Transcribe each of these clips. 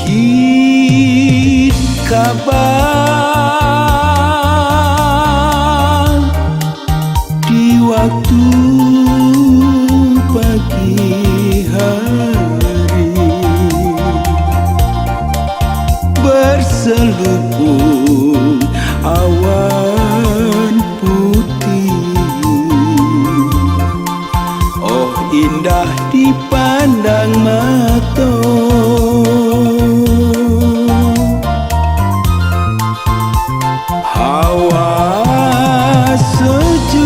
sedikit kabar di waktu pagi hari, berselubung awan putih. Oh, indah dipandang mata, hawa sejuk,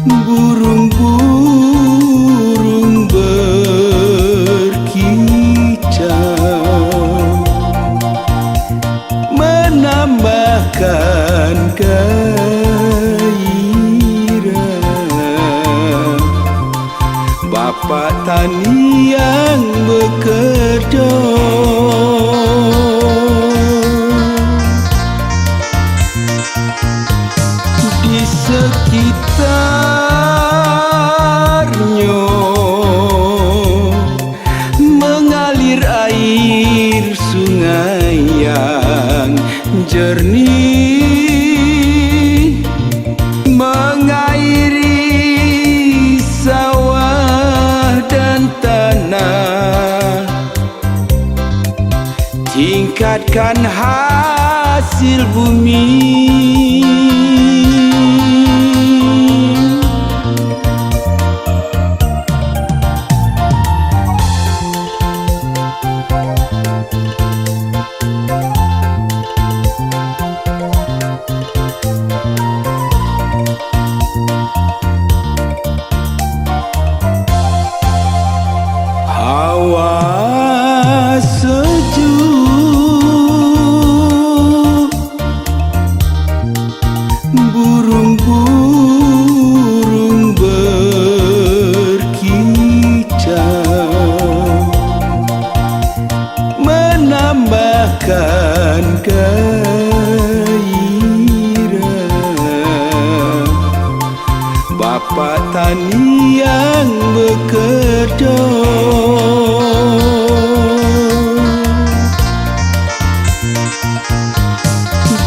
burung-burung berkicau, menambahkan gairah bapak tani yang bekerja. Di sekitarnya mengalir air sungai yang jernih, mengairi sawah dan tanah, tingkatkan hasil bumi. Hawa sejuk, burung-burung berkicau, menambahkan gairah bapak tani yang bekerja.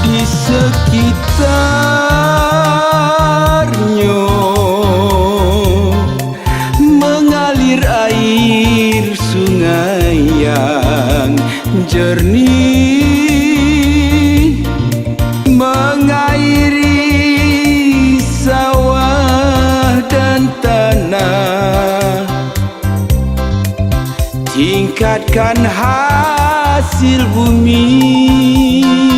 Di sekitarnya mengalir air sungai yang jernih, mengairi sawah dan tanah, tingkatkan hasil bumi.